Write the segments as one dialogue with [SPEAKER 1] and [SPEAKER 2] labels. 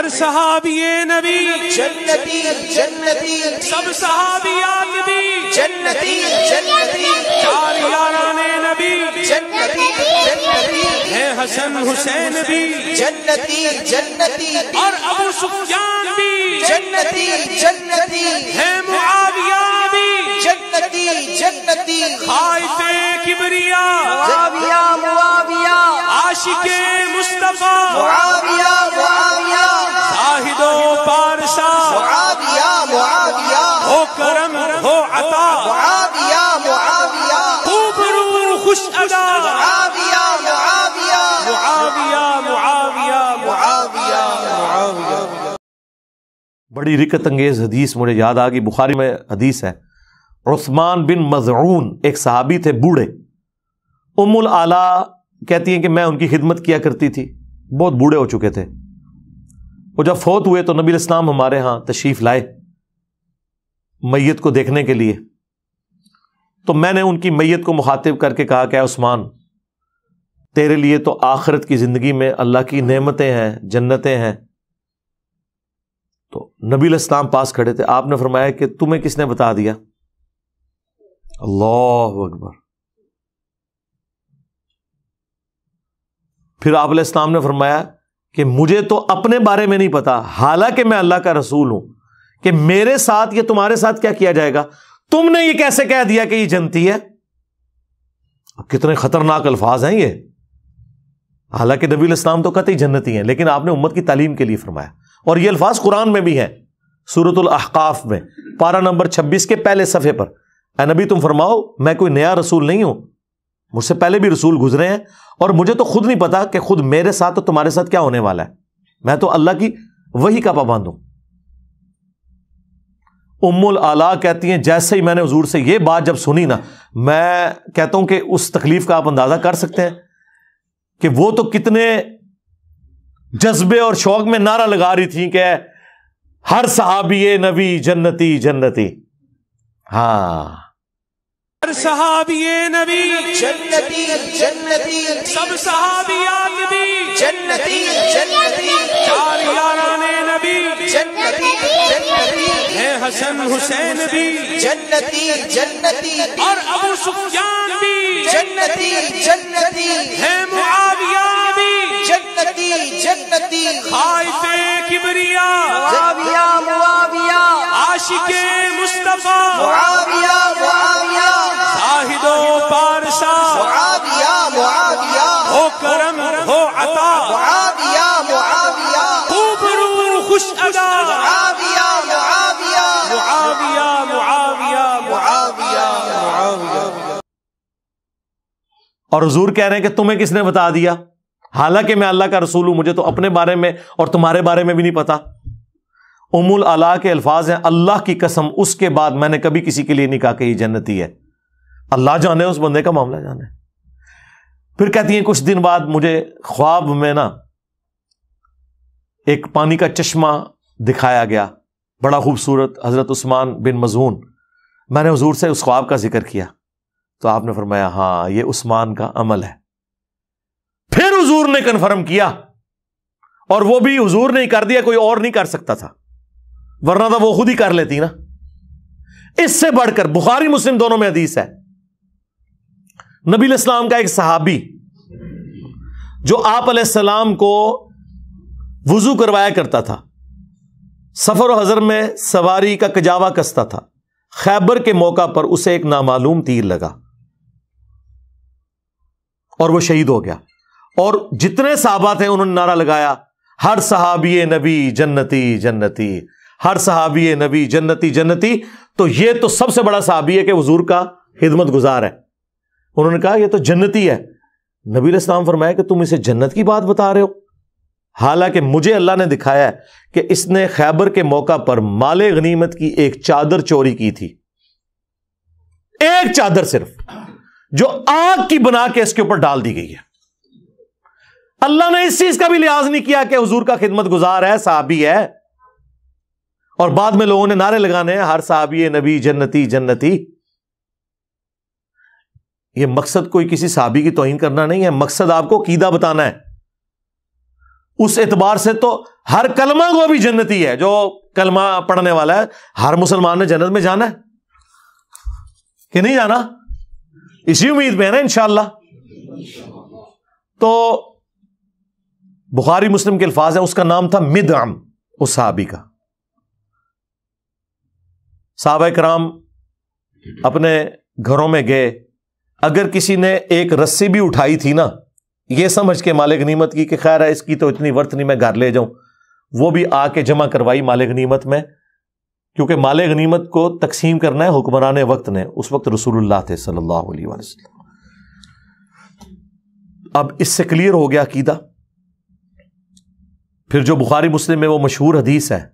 [SPEAKER 1] صحابی نبی
[SPEAKER 2] جنتی جنتی،
[SPEAKER 1] سب صحابیات بھی
[SPEAKER 2] جنتی جنتی،
[SPEAKER 1] چار یاران نبی
[SPEAKER 2] جنتی جنتی،
[SPEAKER 1] ہیں حسن حسین بھی
[SPEAKER 2] جنتی جنتی،
[SPEAKER 1] اور ابو سفیان بھی
[SPEAKER 2] جنتی جنتی،
[SPEAKER 1] ہیں معاویہ بھی
[SPEAKER 2] جنتی جنتی،
[SPEAKER 1] خائف کبریا
[SPEAKER 2] معاویہ معاویہ،
[SPEAKER 1] عاشق مصطفیٰ
[SPEAKER 2] معاویہ معاویہ،
[SPEAKER 1] زاہد و پارسا
[SPEAKER 2] معاویہ معاویہ،
[SPEAKER 1] ہو کرم ہو عطا
[SPEAKER 2] معاویہ معاویہ،
[SPEAKER 1] خوب رو خوش ادا
[SPEAKER 2] معاویہ معاویہ،
[SPEAKER 1] معاویہ معاویہ
[SPEAKER 2] معاویہ معاویہ۔
[SPEAKER 3] بڑی رکت انگیز حدیث مجھے یاد آ گئی، بخاری میں حدیث ہے، عثمان بن مظعون ایک صحابی تھے بوڑھے، ام العلا کہتی ہیں کہ میں ان کی خدمت کیا کرتی تھی، بہت بوڑھے ہو چکے تھے، وہ جب فوت ہوئے تو نبی الاسلام ہمارے ہاں تشریف لائے میت کو دیکھنے کے لیے، تو میں نے ان کی میت کو مخاطب کر کے کہا کہ اے عثمان، تیرے لیے تو آخرت کی زندگی میں اللہ کی نعمتیں ہیں، جنتیں ہیں۔ تو نبی علیہ السلام پاس کھڑے تھے، آپ نے فرمایا کہ تمہیں کس نے بتا دیا؟ اللہ اکبر۔ پھر آپ علیہ السلام نے فرمایا کہ مجھے تو اپنے بارے میں نہیں پتا، حالانکہ میں اللہ کا رسول ہوں، کہ میرے ساتھ یا تمہارے ساتھ کیا کیا جائے گا؟ تم نے یہ کیسے کہہ دیا کہ یہ جنتی ہے؟ کتنے خطرناک الفاظ ہیں یہ، حالانکہ نبی علیہ السلام تو قطعی جنتی ہیں، لیکن آپ نے امت کی تعلیم کے لیے فرمایا، اور یہ الفاظ قرآن میں بھی ہیں، سورۃ الاحقاف میں پارہ نمبر 26 کے پہلے صفحے پر، اے نبی تم فرماؤ میں کوئی نیا رسول نہیں ہوں، مجھ سے پہلے بھی رسول گزرے ہیں، اور مجھے تو خود نہیں پتا کہ خود میرے ساتھ تو تمہارے ساتھ کیا ہونے والا ہے، میں تو اللہ کی وحی کا پابند ہوں۔ ام العلا کہتی ہیں جیسے ہی میں نے حضور سے یہ بات جب سنی نا، میں کہتا ہوں کہ اس تکلیف کا آپ اندازہ کر سکتے ہیں کہ وہ تو کتنے جذبے اور شوق میں نعرہ لگا رہی تھیں کہ ہر صحابی نبی جنتی جنتی۔ ہاں،
[SPEAKER 1] ہر صحابی نبی
[SPEAKER 2] جنتی جنتی،
[SPEAKER 1] سب صحابیات بھی
[SPEAKER 2] جنتی جنتی،
[SPEAKER 1] چار یاران نبی
[SPEAKER 2] جنتی جنتی،
[SPEAKER 1] ہیں حسن حسین بھی
[SPEAKER 2] جنتی جنتی،
[SPEAKER 1] اور ابو سفیان بھی
[SPEAKER 2] جنتی جنتی،
[SPEAKER 1] ہیں معاویہ بھی
[SPEAKER 2] جنتی جنتی،
[SPEAKER 1] خائف کبریا
[SPEAKER 2] معاویہ معاویہ،
[SPEAKER 1] عاشق مصطفیٰ
[SPEAKER 2] معاویہ معاویہ،
[SPEAKER 1] زاہد و پارسا
[SPEAKER 2] معاویہ معاویہ،
[SPEAKER 1] ہو کرم ہو عطا
[SPEAKER 2] معاویہ معاویہ،
[SPEAKER 1] خوب رو خوش ادا
[SPEAKER 2] معاویہ معاویہ،
[SPEAKER 1] معاویہ معاویہ
[SPEAKER 2] معاویہ معاویہ۔
[SPEAKER 3] اور حضور کہہ رہے ہیں کہ تمہیں کس نے بتا دیا؟ حالانکہ میں اللہ کا رسول ہوں، مجھے تو اپنے بارے میں اور تمہارے بارے میں بھی نہیں پتا۔ ام العلا کے الفاظ ہیں، اللہ کی قسم اس کے بعد میں نے کبھی کسی کے لیے نہیں کہا کہ یہ جنتی ہے، اللہ جانے اس بندے کا معاملہ جانے۔ پھر کہتی ہیں کچھ دن بعد مجھے خواب میں نا ایک پانی کا چشمہ دکھایا گیا، بڑا خوبصورت، حضرت عثمان بن مظعون، میں نے حضور سے اس خواب کا ذکر کیا تو آپ نے فرمایا ہاں یہ عثمان کا عمل ہے۔ پھر حضور نے کنفرم کیا، اور وہ بھی حضور نے ہی کر دیا، کوئی اور نہیں کر سکتا تھا، ورنہ تو وہ خود ہی کر لیتی نا۔ اس سے بڑھ کر بخاری مسلم دونوں میں حدیث ہے، نبی علیہ السلام کا ایک صحابی جو آپ علیہ السلام کو وضو کروایا کرتا تھا، سفر و حضر میں سواری کا کجاوا کستا تھا، خیبر کے موقع پر اسے ایک نامعلوم تیر لگا اور وہ شہید ہو گیا، اور جتنے صحابہ تھے انہوں نے نعرہ لگایا ہر صحابی نبی جنتی جنتی، ہر صحابی نبی جنتی جنتی۔ تو یہ تو سب سے بڑا صحابی ہے کہ حضور کا خدمت گزار ہے، انہوں نے کہا یہ تو جنتی ہے۔ نبی علیہ السلام فرمایا کہ تم اسے جنت کی بات بتا رہے ہو، حالانکہ مجھے اللہ نے دکھایا ہے کہ اس نے خیبر کے موقع پر مال غنیمت کی ایک چادر چوری کی تھی، ایک چادر صرف، جو آگ کی بنا کے اس کے اوپر ڈال دی گئی ہے۔ اللہ نے اس چیز کا بھی لحاظ نہیں کیا کہ حضور کا خدمت گزار ہے، صحابی ہے، اور بعد میں لوگوں نے نعرے لگانے ہیں ہر صحابی نبی جنتی جنتی۔ یہ مقصد کوئی کسی صحابی کی توہین کرنا نہیں ہے، مقصد آپ کو عقیدہ بتانا ہے۔ اس اعتبار سے تو ہر کلمہ کو بھی جنتی ہے جو کلمہ پڑھنے والا ہے. ہر مسلمان نے جنت میں جانا ہے کہ نہیں جانا؟ اسی امید میں ہے نا انشاءاللہ. تو بخاری مسلم کے الفاظ ہیں. اس کا نام تھا مدعم اس صحابی کا. صحابہ کرام اپنے گھروں میں گئے, اگر کسی نے ایک رسی بھی اٹھائی تھی نا, یہ سمجھ کے مال غنیمت کی کہ خیر ہے اس کی تو اتنی ورت نہیں, میں گھر لے جاؤں, وہ بھی آ کے جمع کروائی مال غنیمت میں, کیونکہ مال غنیمت کو تقسیم کرنا ہے حکمران وقت نے. اس وقت رسول اللہ تھے صلی اللہ علیہ وسلم. اب اس سے کلیئر ہو گیا عقیدہ. پھر جو بخاری مسلم میں وہ مشہور حدیث ہے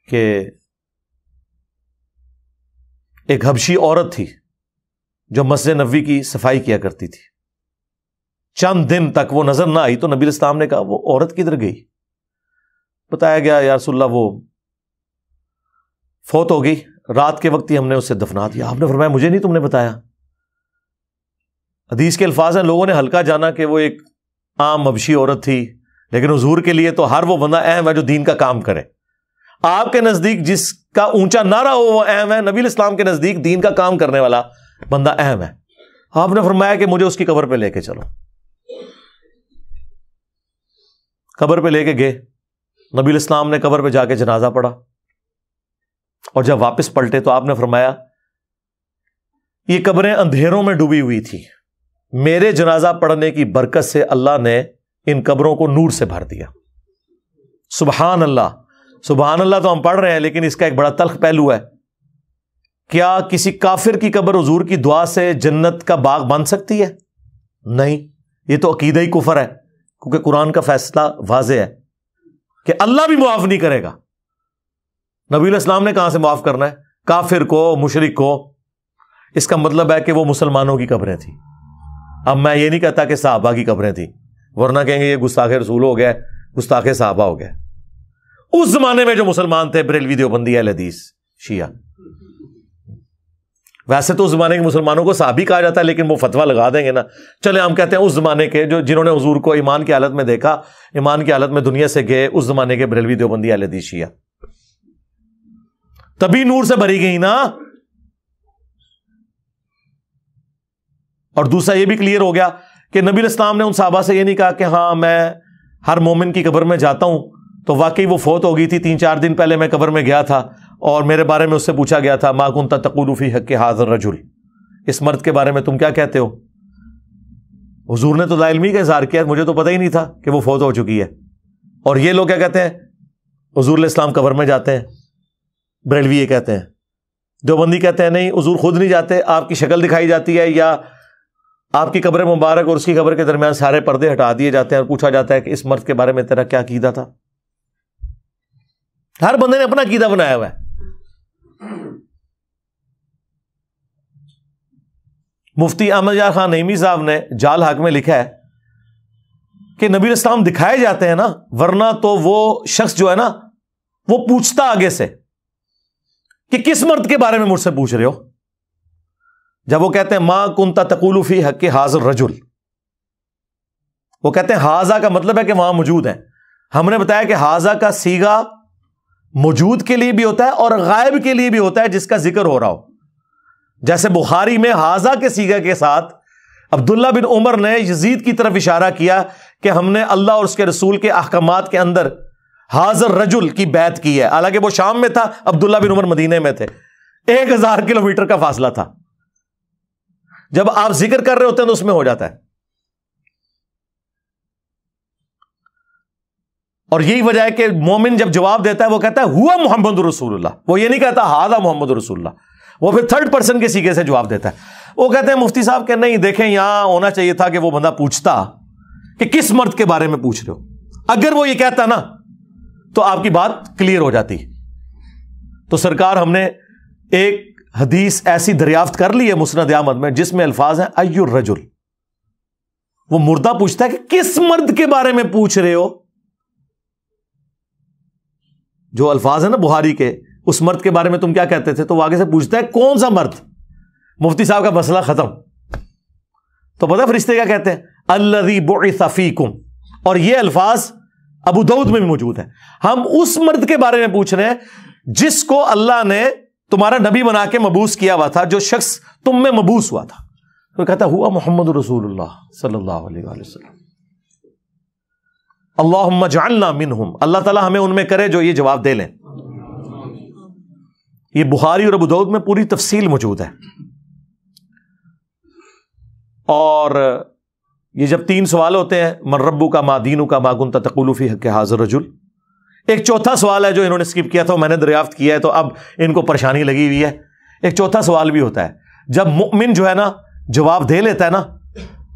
[SPEAKER 3] کہ ایک حبشی عورت تھی جو مسجد نبوی کی صفائی کیا کرتی تھی. چند دن تک وہ نظر نہ آئی تو نبی الاسلام نے کہا وہ عورت کدھر گئی؟ بتایا گیا یا رسول اللہ وہ فوت ہو گئی, رات کے وقت ہی ہم نے اسے دفنا دیا. آپ نے فرمایا مجھے نہیں تم نے بتایا. حدیث کے الفاظ ہیں, لوگوں نے ہلکا جانا کہ وہ ایک عام حبشی عورت تھی, لیکن حضور کے لیے تو ہر وہ بندہ اہم ہے جو دین کا کام کرے. آپ کے نزدیک جس کا اونچا نعرہ ہو وہ اہم ہے, نبی الاسلام کے نزدیک دین کا کام کرنے والا بندہ اہم ہے. آپ نے فرمایا کہ مجھے اس کی قبر پہ لے کے چلو. قبر پہ لے کے گئے. نبی الاسلام نے قبر پہ جا کے جنازہ پڑھا, اور جب واپس پلٹے تو آپ نے فرمایا یہ قبریں اندھیروں میں ڈوبی ہوئی تھی, میرے جنازہ پڑھنے کی برکت سے اللہ نے ان قبروں کو نور سے بھر دیا. سبحان اللہ. سبحان اللہ تو ہم پڑھ رہے ہیں, لیکن اس کا ایک بڑا تلخ پہلو ہے. کیا کسی کافر کی قبر حضور کی دعا سے جنت کا باغ بن سکتی ہے؟ نہیں. یہ تو عقیدہ ہی کفر ہے, کیونکہ قرآن کا فیصلہ واضح ہے کہ اللہ بھی معاف نہیں کرے گا. نبی الاسلام نے کہاں سے معاف کرنا ہے؟ کافر کو, مشرک کو. اس کا مطلب ہے کہ وہ مسلمانوں کی قبریں تھیں. اب میں یہ نہیں کہتا کہ صحابہ کی قبریں تھیں, ورنہ کہیں گے یہ گستاخ رسول ہو گیا, گستاخ صحابہ ہو گیا. اس زمانے میں جو مسلمان تھے, بریلوی, دیوبندی, اہل حدیث, شیعہ. ویسے تو اس زمانے کے مسلمانوں کو صحابی کہا جاتا ہے, لیکن وہ فتویٰ لگا دیں گے نا. چلے ہم کہتے ہیں اس زمانے کے جو جنہوں نے حضور کو ایمان کی حالت میں دیکھا, ایمان کی حالت میں دنیا سے گئے, اس زمانے کے بریلوی, دیوبندی, اہل حدیث, شیعہ. تبھی نور سے بھری گئی نا. اور دوسرا یہ بھی کلیئر ہو گیا کہ نبی الاسلام نے ان صحابہ سے یہ نہیں کہا کہ ہاں میں ہر مومن کی قبر میں جاتا ہوں, تو واقعی وہ فوت ہو گئی تھی 3-4 دن پہلے میں قبر میں گیا تھا اور میرے بارے میں اس سے پوچھا گیا تھا ما کنت تقول فی حق ھذا الرجل, اس مرد کے بارے میں تم کیا کہتے ہو؟ حضور نے تو لا علمی کا اظہار کیا, مجھے تو پتہ ہی نہیں تھا کہ وہ فوت ہو چکی ہے. اور یہ لوگ کیا کہتے ہیں؟ حضور علیہ السلام قبر میں جاتے ہیں. بریلوی یہ کہتے ہیں. دیوبندی کہتے ہیں نہیں, حضور خود نہیں جاتے, آپ کی شکل دکھائی جاتی ہے, یا آپ کی قبر مبارک اور اس کی قبر کے درمیان سارے پردے ہٹا دیے جاتے ہیں اور پوچھا جاتا ہے کہ اس مرد کے بارے میں تیرا کیا عقیدہ تھا. ہر بندے نے اپنا عقیدہ بنایا ہوا ہے. مفتی احمد یار خان نعیمی صاحب نے جال حق میں لکھا ہے کہ نبی الاسلام دکھائے جاتے ہیں نا, ورنہ تو وہ شخص جو ہے نا وہ پوچھتا آگے سے کہ کس مرد کے بارے میں مجھ سے پوچھ رہے ہو. جب وہ کہتے ہیں ما کنت تقول فی حق ھذا الرجل, وہ کہتے ہیں ھذا کا مطلب ہے کہ وہاں موجود ہیں. ہم نے بتایا کہ ھذا کا صیغہ موجود کے لیے بھی ہوتا ہے اور غائب کے لیے بھی ہوتا ہے جس کا ذکر ہو رہا ہو. جیسے بخاری میں ھذا کے صیغہ کے ساتھ عبداللہ بن عمر نے یزید کی طرف اشارہ کیا کہ ہم نے اللہ اور اس کے رسول کے احکامات کے اندر ھذا الرجل کی بیعت کی ہے. حالانکہ وہ شام میں تھا, عبداللہ بن عمر مدینے میں تھے, 1000 کلومیٹر کا فاصلہ تھا. جب آپ ذکر کر رہے ہوتے ہیں تو اس میں ہو جاتا ہے. اور یہی وجہ ہے کہ مومن جب جواب دیتا ہے وہ کہتا ہے ہوا محمد رسول اللہ, وہ یہ نہیں کہتا ھذا محمد رسول اللہ, وہ پھر 3rd پرسن کے صیغے سے جواب دیتا ہے. وہ کہتے ہیں مفتی صاحب کہ نہیں, دیکھیں یہاں ہونا چاہیے تھا کہ وہ بندہ پوچھتا کہ کس مرد کے بارے میں پوچھ رہے ہو. اگر وہ یہ کہتا نا تو آپ کی بات کلیئر ہو جاتی. تو سرکار ہم نے ایک حدیث ایسی دریافت کر لی ہے مسند احمد میں جس میں الفاظ ہیں ای الرجل. وہ مردہ پوچھتا ہے کہ کس مرد کے بارے میں پوچھ رہے ہو. جو الفاظ ہیں نا بخاری کے, اس مرد کے بارے میں تم کیا کہتے تھے, تو وہ آگے سے پوچھتا ہے کون سا مرد. مفتی صاحب کا مسئلہ ختم. تو پتہ فرشتے کیا کہتے ہیں, الذی بعث فیکم, اور یہ الفاظ ابو داؤد میں بھی موجود ہیں. ہم اس مرد کے بارے میں پوچھ رہے ہیں جس کو اللہ نے تمہارا نبی بنا کے مبعوث کیا ہوا تھا, جو شخص تم میں مبعوث ہوا تھا. تو کہتا ہوا محمد رسول اللہ صلی اللہ علیہ وآلہ وسلم. اللہم اجعلنا منہم, اللہ تعالیٰ ہمیں ان میں کرے جو یہ جواب دے لیں. یہ بخاری اور ابو داؤد میں پوری تفصیل موجود ہے. اور یہ جب 3 سوال ہوتے ہیں, من ربک ما دینک ما کنت تقول فی حق ھذا الرجل, ایک چوتھا سوال ہے جو انہوں نے اسکپ کیا تھا, میں نے دریافت کیا ہے, تو اب ان کو پریشانی لگی ہوئی ہے. ایک چوتھا سوال بھی ہوتا ہے جب مؤمن جو ہے نا جواب دے لیتا ہے نا,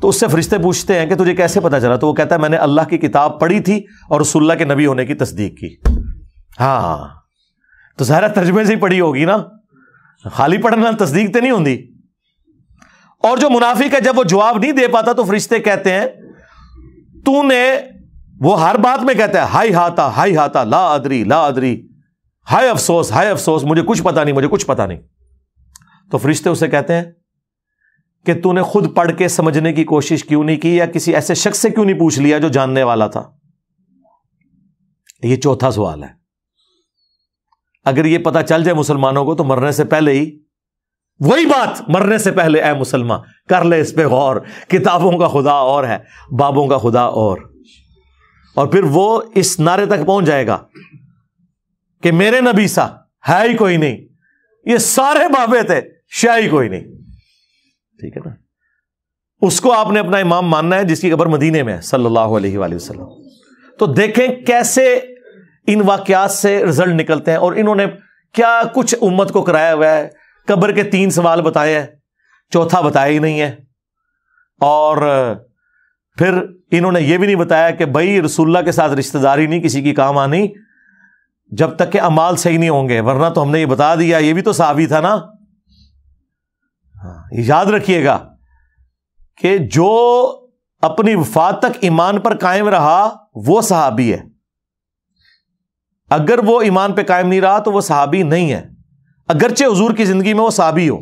[SPEAKER 3] تو اس سے فرشتے پوچھتے ہیں کہ تجھے کیسے پتا چلا؟ تو وہ کہتا ہے میں نے اللہ کی کتاب پڑھی تھی اور رسول اللہ کے نبی ہونے کی تصدیق کی. ہاں تو ظاہر ترجمے سے ہی پڑھی ہوگی نا, خالی پڑھنا تصدیق تو نہیں ہوتی. اور جو منافق ہے جب وہ جواب نہیں دے پاتا تو فرشتے کہتے ہیں تو نے, وہ ہر بات میں کہتا ہے ہائی ہاتا لا ادری لا ادری, ہائے افسوس مجھے کچھ پتا نہیں. تو فرشتے اسے کہتے ہیں کہ تو نے خود پڑھ کے سمجھنے کی کوشش کیوں نہیں کی, یا کسی ایسے شخص سے کیوں نہیں پوچھ لیا جو جاننے والا تھا. یہ چوتھا سوال ہے. اگر یہ پتا چل جائے مسلمانوں کو تو مرنے سے پہلے ہی وہی بات, مرنے سے پہلے اے مسلمان کر لے اس پہ غور, کتابوں کا خدا اور ہے, بابوں کا خدا اور پھر وہ اس نعرے تک پہنچ جائے گا کہ میرے نبی سا ہے ہی کوئی نہیں, یہ سارے بابے تھے شاہ ہی کوئی نہیں. ٹھیک ہے نا, اس کو آپ نے اپنا امام ماننا ہے جس کی قبر مدینے میں ہے صلی اللہ علیہ وآلہ وسلم. تو دیکھیں کیسے ان واقعات سے رزلٹ نکلتے ہیں, اور انہوں نے کیا کچھ امت کو کرایا ہوا ہے. قبر کے 3 سوال بتائے ہیں, چوتھا بتایا ہی نہیں ہے. اور پھر انہوں نے یہ بھی نہیں بتایا کہ بھائی رسول اللہ کے ساتھ رشتہ داری نہیں کسی کی کام آنی جب تک کہ اعمال صحیح نہیں ہوں گے, ورنہ تو ہم نے یہ بتا دیا, یہ بھی تو صحابی تھا نا. یاد رکھیے گا کہ جو اپنی وفات تک ایمان پر قائم رہا وہ صحابی ہے, اگر وہ ایمان پہ قائم نہیں رہا تو وہ صحابی نہیں ہے, اگرچہ حضور کی زندگی میں وہ صحابی ہو.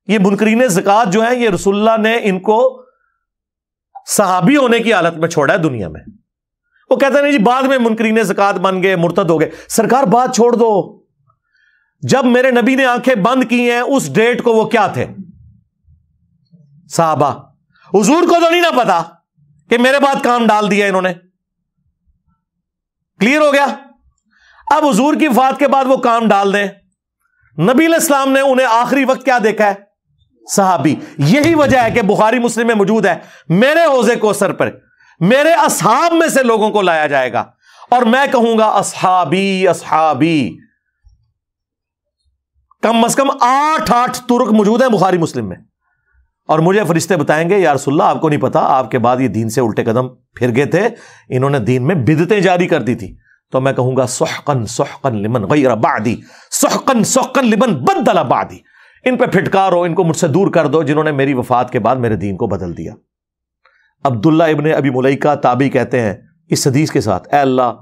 [SPEAKER 3] یہ منکرین زکوٰۃ جو ہیں, یہ رسول اللہ نے ان کو صحابی ہونے کی حالت میں چھوڑا ہے دنیا میں. وہ کہتے ہیں نہیں جی بعد میں منکرین زکوٰۃ بن گئے, مرتد ہو گئے. سرکار بات چھوڑ دو, جب میرے نبی نے آنکھیں بند کی ہیں اس ڈیٹ کو وہ کیا تھے؟ صحابہ. حضور کو تو نہیں نہ پتا کہ میرے بعد کام ڈال دیا انہوں نے. کلیئر ہو گیا؟ اب حضور کی وفات کے بعد وہ کام ڈال دیں. نبی علیہ السلام نے انہیں آخری وقت کیا دیکھا ہے؟ صحابی. یہی وجہ ہے کہ بخاری مسلم میں موجود ہے میرے حوض کوثر پر میرے اصحاب میں سے لوگوں کو لایا جائے گا, اور میں کہوں گا اصحابی اصحابی. کم از کم 8 ترک موجود ہیں بخاری مسلم میں, اور مجھے فرشتے بتائیں گے یا رسول اللہ آپ کو نہیں پتا آپ کے بعد یہ دین سے الٹے قدم پھر گئے تھے, انہوں نے دین میں بدعتیں جاری کر دی تھی. تو میں کہوں گا سحقن سحقن لمن غیر بعدی, سحقن سحقن لمن بدل بعدی. ان پہ پھٹکارو, ان کو مجھ سے دور کر دو جنہوں نے میری وفات کے بعد میرے دین کو بدل دیا. عبداللہ ابن ابی ملیکہ تابعی کہتے ہیں اس حدیث کے ساتھ, اے اللہ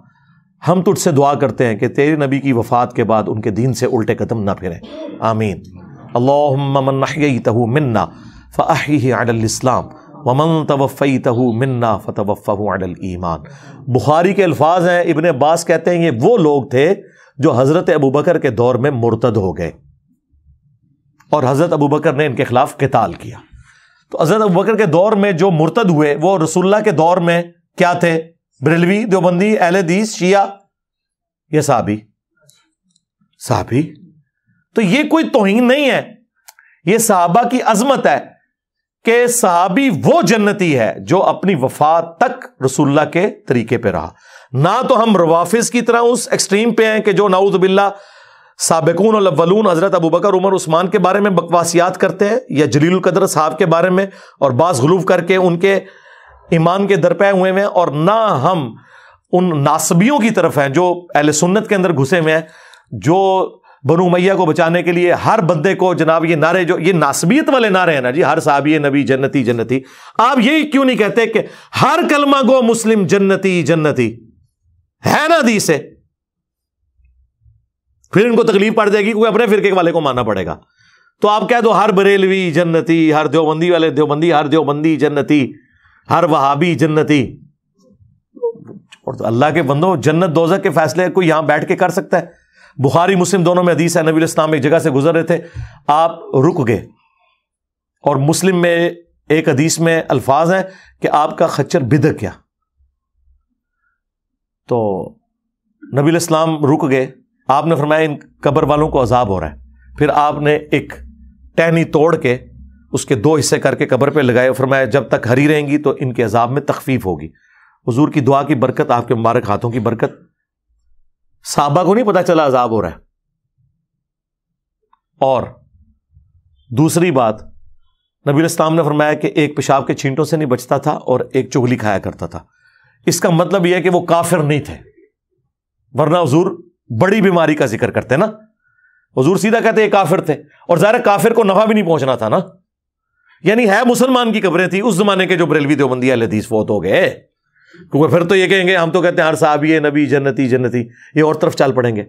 [SPEAKER 3] ہم تجھ سے دعا کرتے ہیں کہ تیرے نبی کی وفات کے بعد ان کے دین سے الٹے قدم نہ پھریں, آمین. اللہم من احییتہ منا فاحیہ علی الاسلام ومن توفیتہ منا فتوفہ علی الایمان. بخاری کے الفاظ ہیں, ابن عباس کہتے ہیں یہ وہ لوگ تھے جو حضرت ابوبکر کے دور میں مرتد ہو گئے, اور حضرت ابوبکر نے ان کے خلاف قتال کیا. تو حضرت ابوبکر کے دور میں جو مرتد ہوئے وہ رسول اللہ کے دور میں کیا تھے؟ بریلوی, دیوبندی, اہل حدیث, شیعہ, یہ صحابی. تو یہ کوئی توہین نہیں ہے, یہ صحابہ کی عظمت ہے کہ صحابی وہ جنتی ہے جو اپنی وفات تک رسول اللہ کے طریقے پہ رہا. نہ تو ہم روافظ کی طرح اس ایکسٹریم پہ ہیں کہ جو نعوذ باللہ سابقون الاولون حضرت ابوبکر عمر عثمان کے بارے میں بکواسیات کرتے ہیں, یا جلیل القدر صاحب کے بارے میں, اور بعض غلو کر کے ان کے ایمان کے درپے ہوئے ہیں. اور نہ ہم ان ناصبیوں کی طرف ہیں جو اہل سنت کے اندر گھسے ہوئے ہیں, جو بنو امیہ کو بچانے کے لیے ہر بندے کو جناب یہ نعرے, جو یہ ناصبیت والے نعرے ہیں نا جی, ہر صحابی نبی جنتی جنتی. آپ یہی کیوں نہیں کہتے کہ ہر کلمہ گو مسلم جنتی جنتی ہے نا حدیث سے؟ پھر ان کو تکلیف پڑ جائے گی, کوئی اپنے فرقے والے کو ماننا پڑے گا. تو آپ کہہ دو ہر بریلوی جنتی, ہر دیوبندی والے دیوبندی, ہر دیوبندی جنتی, ہر وہابی جنتی. اور اللہ کے بندوں، جنت دوزخ کے فیصلے کوئی یہاں بیٹھ کے کر سکتا ہے؟ بخاری مسلم دونوں میں حدیث ہے، نبی علیہ السلام ایک جگہ سے گزر رہے تھے، آپ رک گئے، اور مسلم میں ایک حدیث میں الفاظ ہیں کہ آپ کا خچر بدک گیا. تو نبی علیہ السلام رک گئے، آپ نے فرمایا ان قبر والوں کو عذاب ہو رہا ہے. پھر آپ نے ایک ٹہنی توڑ کے اس کے 2 حصے کر کے قبر پہ لگائے، اور فرمایا جب تک ہری رہیں گی تو ان کے عذاب میں تخفیف ہوگی. حضور کی دعا کی برکت، آپ کے مبارک ہاتھوں کی برکت، صحابہ کو نہیں پتا چلا عذاب ہو رہا ہے. اور دوسری بات، نبی علیہ السلام نے فرمایا کہ ایک پیشاب کے چھینٹوں سے نہیں بچتا تھا اور ایک چغلی کھایا کرتا تھا. اس کا مطلب یہ ہے کہ وہ کافر نہیں تھے، ورنہ حضور بڑی بیماری کا ذکر کرتے نا. حضور سیدھا کہتے یہ کافر تھے، اور ظاہر کافر کو نفع بھی نہیں پہنچنا تھا نا، یعنی ہے مسلمان کی قبریں تھی اس زمانے کے جو بریلوی دیوبندی اہل حدیث فوت ہو گئے. کیونکہ پھر تو یہ کہیں گے ہم تو کہتے ہیں ہر صحابی نبی جنتی جنتی، یہ اور طرف چل پڑیں گے.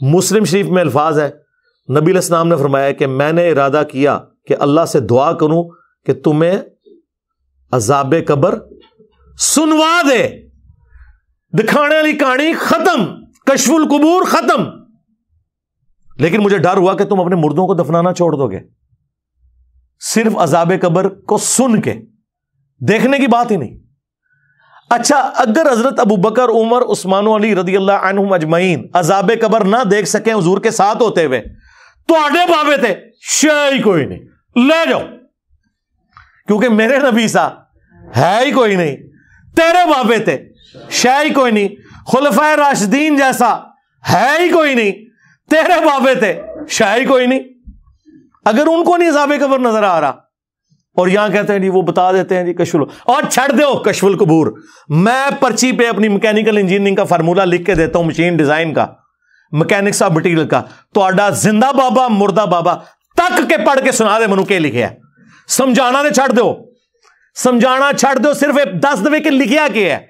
[SPEAKER 3] مسلم شریف میں الفاظ ہے، نبی علیہ السلام نے فرمایا کہ میں نے ارادہ کیا کہ اللہ سے دعا کروں کہ تمہیں عذاب قبر سنوا دے. دکھانے والی کہانی ختم، کشف القبور ختم. لیکن مجھے ڈر ہوا کہ تم اپنے مردوں کو دفنانا چھوڑ دو گے، صرف عذاب قبر کو سن کے، دیکھنے کی بات ہی نہیں. اچھا، اگر حضرت ابو بکر، عمر، عثمان و علی رضی اللہ عنہم اجمعین عذاب قبر نہ دیکھ سکیں حضور کے ساتھ ہوتے ہوئے، تو آڈے بابے تھے شے کوئی نہیں، لے جاؤ، کیونکہ میرے نبی سا ہے ہی کوئی نہیں. تیرے بابے تھے شے ہی کوئی نہیں. خلفائے راشدین جیسا ہے ہی کوئی نہیں، تیرے بابے تھے شے ہی کوئی نہیں. اگر ان کو نہیں عذاب قبر نظر آ رہا، اور یہاں کہتے ہیں جی وہ بتا دیتے ہیں جی کشف، اور چھڑ دو کشف القبور. میں پرچی پہ اپنی میکینیکل انجینئرنگ کا فارمولا لکھ کے دیتا ہوں، مشین ڈیزائن کا، میکینکس آف مٹیریل کا. تو آڈا زندہ بابا مردہ بابا تک کے پڑھ کے سنا دے منو کے لکھے ہے. سمجھانا نے چھڑ دو، سمجھانا چھڑ دو، صرف 10 دفعے کے لکھیا کیا ہے.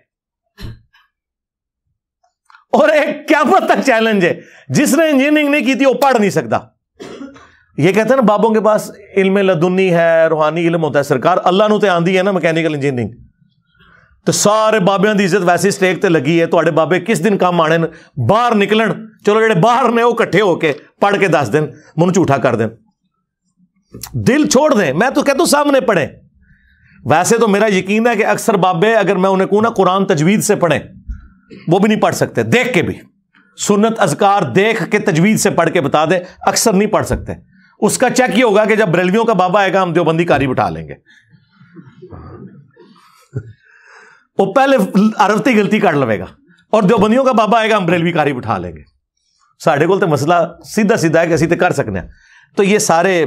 [SPEAKER 3] اور ایک قیامت تک چیلنج ہے، جس نے انجینئرنگ نہیں کی تھی وہ پڑھ نہیں سکتا. یہ کہتے ہیں نا بابوں کے پاس علم لدنی ہے، روحانی علم ہوتا ہے. سرکار اللہ نو تے آندی ہے نا میکینیکل انجینئرنگ، تو سارے بابیاں دی عزت ویسی سٹیک تے لگی ہے. تواڈے بابے کس دن کام آنے باہر نکلن، چلو جڑے باہر نے وہ کٹھے ہو کے پڑھ کے دس دن، منہ جھوٹا کر دیں، دل چھوڑ دیں. میں تو کہتا ہوں سامنے پڑھیں. ویسے تو میرا یقین ہے کہ اکثر بابے اگر میں انہیں کہوں نا قرآن تجوید سے پڑھیں، وہ بھی نہیں پڑھ سکتے. دیکھ کے بھی سنت اذکار دیکھ کے تجوید سے پڑھ کے بتا دیں، اکثر نہیں پڑھ سکتے. اس کا چیک یہ ہوگا کہ جب بریلویوں کا بابا آئے گا ہم دیوبندی کاری بٹھا لیں گے. وہ پہلے عربتی غلطی کر لوے گا، اور دیوبندیوں کا بابا آئے گا ہم بریلوی کاری بٹھا لیں گے. ساڑھے کو تو مسئلہ سیدھا سیدھا ہے کہ اسی تے کر سکنے ہیں. تو یہ سارے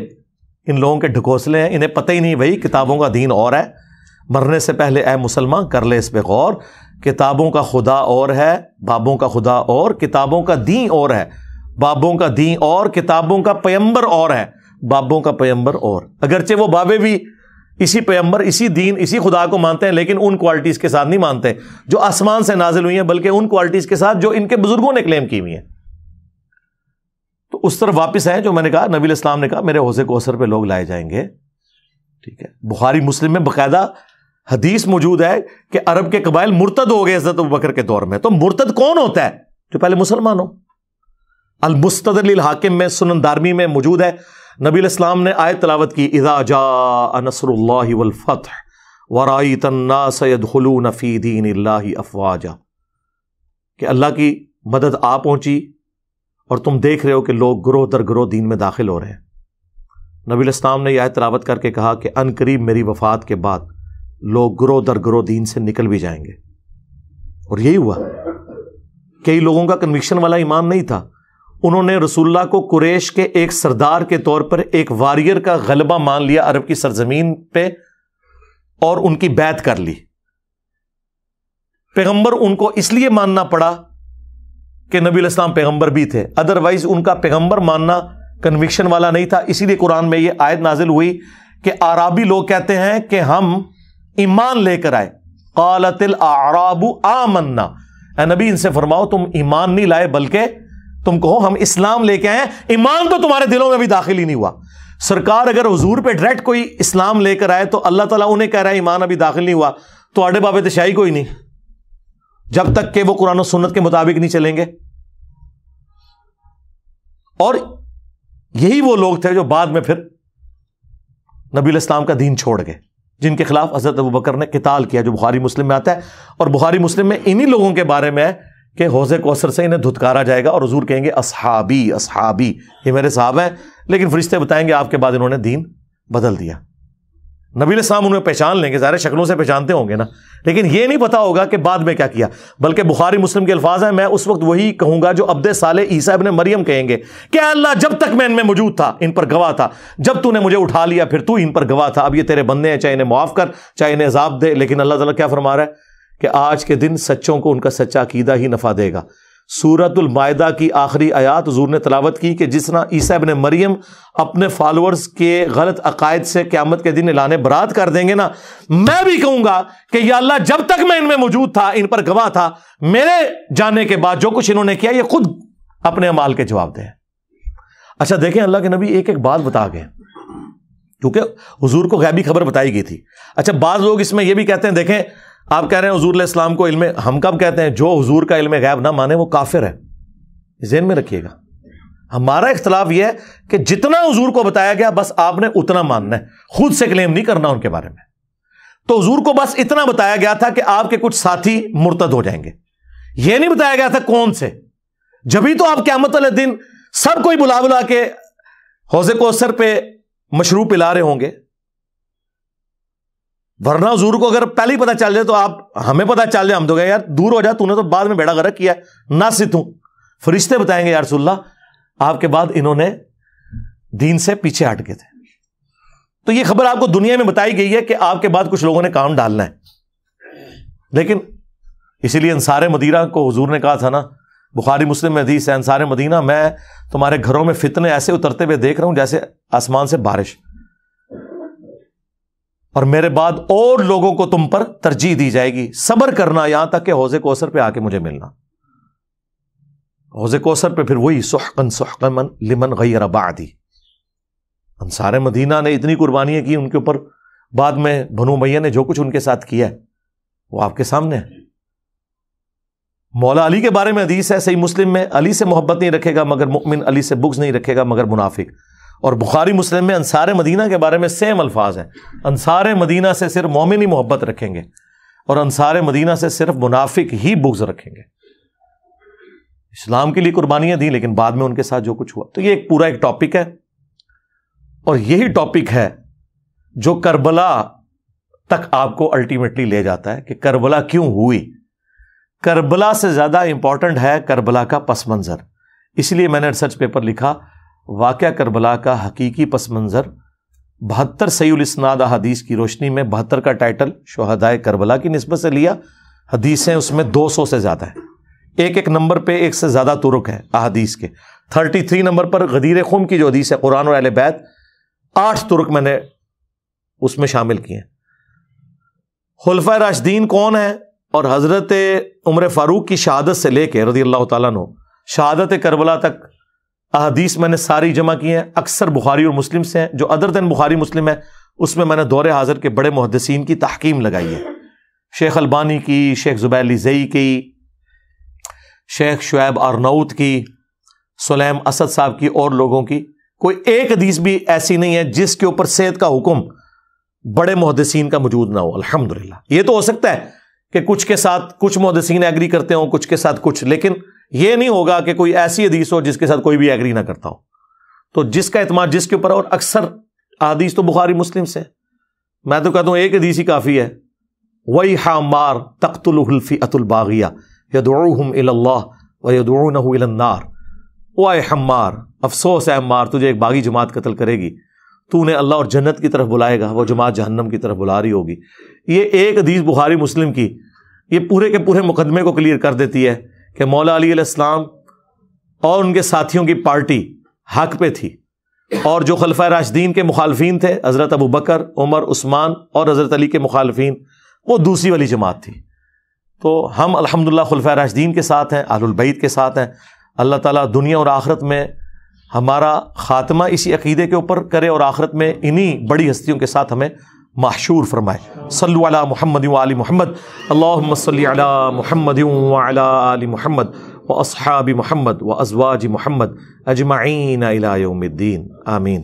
[SPEAKER 3] ان لوگوں کے ڈھکوسلے ہیں، انہیں پتہ ہی نہیں بھائی کتابوں کا دین اور ہے. مرنے سے پہلے اے مسلمان کر لے اس پہ غور. کتابوں کا خدا اور ہے، بابوں کا خدا اور، کتابوں کا دین اور ہے، بابوں کا دین اور، کتابوں کا پیمبر اور ہے، بابوں کا پیمبر اور. اگرچہ وہ بابے بھی اسی پیمبر، اسی دین، اسی خدا کو مانتے ہیں، لیکن ان کوالٹیز کے ساتھ نہیں مانتے جو آسمان سے نازل ہوئی ہیں، بلکہ ان کوالٹیز کے ساتھ جو ان کے بزرگوں نے کلیم کی ہوئی ہیں. تو اس طرف واپس ہیں جو میں نے کہا، نبی علیہ السلام نے کہا میرے حوض کوثر پہ لوگ لائے جائیں گے. ٹھیک ہے، بخاری مسلم میں باقاعدہ حدیث موجود ہے کہ عرب کے قبائل مرتد ہو گئے حضرت ابوبکر کے دور میں. تو مرتد کون ہوتا ہے؟ جو پہلے مسلمان ہو. المستدرک للحاکم میں، سنن دارمی میں موجود ہے. نبی علیہ السلام نے آیت تلاوت کی، اذا جاء نصر اللہ والفتح ورأیت الناس يدخلون فی دین اللہ افواجا، کہ اللہ کی مدد آ پہنچی اور تم دیکھ رہے ہو کہ لوگ گروہ در گروہ دین میں داخل ہو رہے ہیں. نبی علیہ السلام نے یہ آیت تلاوت کر کے کہا کہ ان قریب میری وفات کے بعد لوگ گروہ در گروہ دین سے نکل بھی جائیں گے. اور یہی ہوا. کئی لوگوں کا کنوکشن والا ایمان نہیں تھا، انہوں نے رسول اللہ کو قریش کے ایک سردار کے طور پر ایک واریر کا غلبہ مان لیا عرب کی سرزمین پہ، اور ان کی بیعت کر لی. پیغمبر ان کو اس لیے ماننا پڑا کہ نبی علیہ السلام پیغمبر بھی تھے، ادروائز ان کا پیغمبر ماننا کنوکشن والا نہیں تھا. اسی لیے قرآن میں یہ آیت نازل ہوئی کہ اعرابی لوگ کہتے ہیں کہ ہم ایمان لے کر آئے. قالت الاعراب آمنا، اے نبی ان سے فرماؤ تم ایمان نہیں لائے بلکہ تم کہو ہم اسلام لے کے آئے ہیں، ایمان تو تمہارے دلوں میں بھی داخل ہی نہیں ہوا. سرکار اگر حضور پہ ڈائریکٹ کوئی اسلام لے کر آئے تو اللہ تعالیٰ انہیں کہہ رہا ہے ایمان ابھی داخل نہیں ہوا تو آڑے بابے تشائی کوئی نہیں، جب تک کہ وہ قرآن و سنت کے مطابق نہیں چلیں گے. اور یہی وہ لوگ تھے جو بعد میں پھر نبی علیہ السلام کا دین چھوڑ گئے، جن کے خلاف حضرت ابوبکر نے قتال کیا، جو بخاری مسلم میں آتا ہے. اور بخاری مسلم میں انہی لوگوں کے بارے میں ہے کہ حوض کوثر سے انہیں دھتکارا جائے گا اور حضور کہیں گے اصحابی اصحابی، یہ میرے صحابہ ہیں. لیکن فرشتے بتائیں گے آپ کے بعد انہوں نے دین بدل دیا. نبی علیہ السلام انہیں پہچان لیں گے، ظاہر شکلوں سے پہچانتے ہوں گے نا، لیکن یہ نہیں پتا ہوگا کہ بعد میں کیا کیا. بلکہ بخاری مسلم کے الفاظ ہیں، میں اس وقت وہی کہوں گا جو عبد صالح عیسیٰ ابن مریم کہیں گے کہ اللہ جب تک میں ان میں موجود تھا ان پر گواہ تھا، جب تو نے مجھے اٹھا لیا پھر تو ان پر گواہ تھا. اب یہ تیرے بندے ہیں، چاہے انہیں معاف کر چاہے انہیں عذاب دے. لیکن اللہ تعالیٰ کیا فرما رہا ہے کہ آج کے دن سچوں کو ان کا سچا عقیدہ ہی نفع دے گا. سورۃ المائدہ کی آخری آیات حضور نے تلاوت کی کہ جس طرح عیسیٰ ابن مریم اپنے فالورز کے غلط عقائد سے قیامت کے دن اعلان برات کر دیں گے نا، میں بھی کہوں گا کہ یا اللہ جب تک میں ان میں موجود تھا ان پر گواہ تھا، میرے جانے کے بعد جو کچھ انہوں نے کیا یہ خود اپنے اعمال کے جواب دیں. اچھا دیکھیں اللہ کے نبی ایک ایک بات بتا گئے کیونکہ حضور کو غیبی خبر بتائی گئی تھی. اچھا بعض لوگ اس میں یہ بھی کہتے ہیں، دیکھیں آپ کہہ رہے ہیں حضور علیہ السلام کو علم، ہم کب کہتے ہیں جو حضور کا علم غیب نہ مانے وہ کافر ہے، ذہن میں رکھیے گا. ہمارا اختلاف یہ ہے کہ جتنا حضور کو بتایا گیا بس آپ نے اتنا ماننا ہے، خود سے کلیم نہیں کرنا ان کے بارے میں. تو حضور کو بس اتنا بتایا گیا تھا کہ آپ کے کچھ ساتھی مرتد ہو جائیں گے، یہ نہیں بتایا گیا تھا کون سے. جبھی تو آپ قیامت والے دن سب کوئی بلا بلا کے حوض کوثر پہ مشروب پلا رہے ہوں گے، ورنہ حضور کو اگر پہلے ہی پتہ چل جائے تو آپ ہمیں پتہ چل جائے ہم تو گئے یار دور ہو جا، تو نے تو بعد میں بیڑا غرق کیا ہے نہ ستوں. فرشتے بتائیں گے یا رسول اللہ آپ کے بعد انہوں نے دین سے پیچھے ہٹ گئے تھے. تو یہ خبر آپ کو دنیا میں بتائی گئی ہے کہ آپ کے بعد کچھ لوگوں نے کام ڈالنا ہے. لیکن اسی لیے انصار مدینہ کو حضور نے کہا تھا نا، بخاری مسلم میں حدیث ہے، انصار مدینہ میں تمہارے گھروں میں فتنے ایسے اترتے ہوئے دیکھ رہا ہوں جیسے آسمان سے بارش، اور میرے بعد اور لوگوں کو تم پر ترجیح دی جائے گی، صبر کرنا یہاں تک کہ حوض کوثر پہ آ کے مجھے ملنا. حوض کوثر پہ پھر وہی سحقا سحقا لمن غیر بعدی. انصار مدینہ نے اتنی قربانیاں کی ان کے اوپر، بعد میں بنو امیہ نے جو کچھ ان کے ساتھ کیا ہے وہ آپ کے سامنے ہے. مولا علی کے بارے میں حدیث ہے صحیح مسلم میں، علی سے محبت نہیں رکھے گا مگر مؤمن، علی سے بغض نہیں رکھے گا مگر منافق. اور بخاری مسلم میں انصار مدینہ کے بارے میں سیم الفاظ ہیں، انصار مدینہ سے صرف مومن ہی محبت رکھیں گے اور انصار مدینہ سے صرف منافق ہی بغض رکھیں گے. اسلام کے لیے قربانیاں دیں لیکن بعد میں ان کے ساتھ جو کچھ ہوا. تو یہ ایک پورا ایک ٹاپک ہے، اور یہی ٹاپک ہے جو کربلا تک آپ کو الٹیمیٹلی لے جاتا ہے کہ کربلا کیوں ہوئی. کربلا سے زیادہ امپورٹنٹ ہے کربلا کا پس منظر. اس لیے میں نے ریسرچ پیپر لکھا واقعہ کربلا کا حقیقی پس منظر 72 صحیح الاسناد احادیث کی روشنی میں. 72 کا ٹائٹل شہدائے کربلا کی نسبت سے لیا، حدیثیں اس میں 200 سے زیادہ ہیں، ایک ایک نمبر پہ ایک سے زیادہ طرق ہیں احادیث کے. 33 نمبر پر غدیر خم کی جو حدیث ہے قرآن اور اہل بیت، 8 طرق میں نے اس میں شامل کیے ہیں. خلفائے راشدین کون ہیں اور حضرت عمر فاروق کی شہادت سے لے کے رضی اللہ تعالیٰ عنہ شہادت کربلا تک احادیث میں نے ساری جمع کی ہیں. اکثر بخاری اور مسلم سے ہیں، جو ادر دین بخاری مسلم ہے اس میں نے دور حاضر کے بڑے محدثین کی تحقیم لگائی ہے، شیخ البانی کی، شیخ زبیر علی زئی کی، شیخ شعیب آرناؤت کی، سلیم اسد صاحب کی، اور لوگوں کی. کوئی ایک حدیث بھی ایسی نہیں ہے جس کے اوپر صحت کا حکم بڑے محدثین کا موجود نہ ہو. الحمدللہ. یہ تو ہو سکتا ہے کہ کچھ کے ساتھ کچھ محدثین ایگری کرتے ہوں، کچھ کے ساتھ کچھ، لیکن یہ نہیں ہوگا کہ کوئی ایسی حدیث ہو جس کے ساتھ کوئی بھی ایگری نہ کرتا ہو. تو جس کا اعتماد جس کے اوپر، اور اکثر حدیث تو بخاری مسلم سے، میں تو کہتا ہوں ایک حدیث ہی کافی ہے. وَيْحَ عَمَّارٍ تَقْتُلُهُ الْفِئَةُ الْبَاغِيَةُ يَدْعُوهُمْ إِلَى اللَّهِ وَيَدْعُونَهُ إِلَى النَّارِ. وَيْحَ عَمَّارٍ، افسوس ہے عمار، تجھے ایک باغی جماعت قتل کرے گی، تو نے اللہ اور جنت کی طرف بلائے گا، وہ جماعت جہنم کی طرف بلا رہی ہوگی. یہ ایک حدیث بخاری مسلم کی یہ پورے کے پورے مقدمے کو کلیئر کر دیتی ہے کہ مولا علی علیہ السلام اور ان کے ساتھیوں کی پارٹی حق پہ تھی، اور جو خلفائے راشدین کے مخالفین تھے حضرت ابو بکر، عمر، عثمان اور حضرت علی کے مخالفین، وہ دوسری والی جماعت تھی. تو ہم الحمدللہ خلفائے راشدین کے ساتھ ہیں، اہل البیت کے ساتھ ہیں. اللہ تعالیٰ دنیا اور آخرت میں ہمارا خاتمہ اسی عقیدے کے اوپر کرے اور آخرت میں انہی بڑی ہستیوں کے ساتھ ہمیں محشور فرمائے۔ صلو علی محمد و آل محمد، اللہم صلی علی محمد و علی آل محمد و اصحاب محمد و ازواج محمد اجمعین الی یوم الدین، آمین۔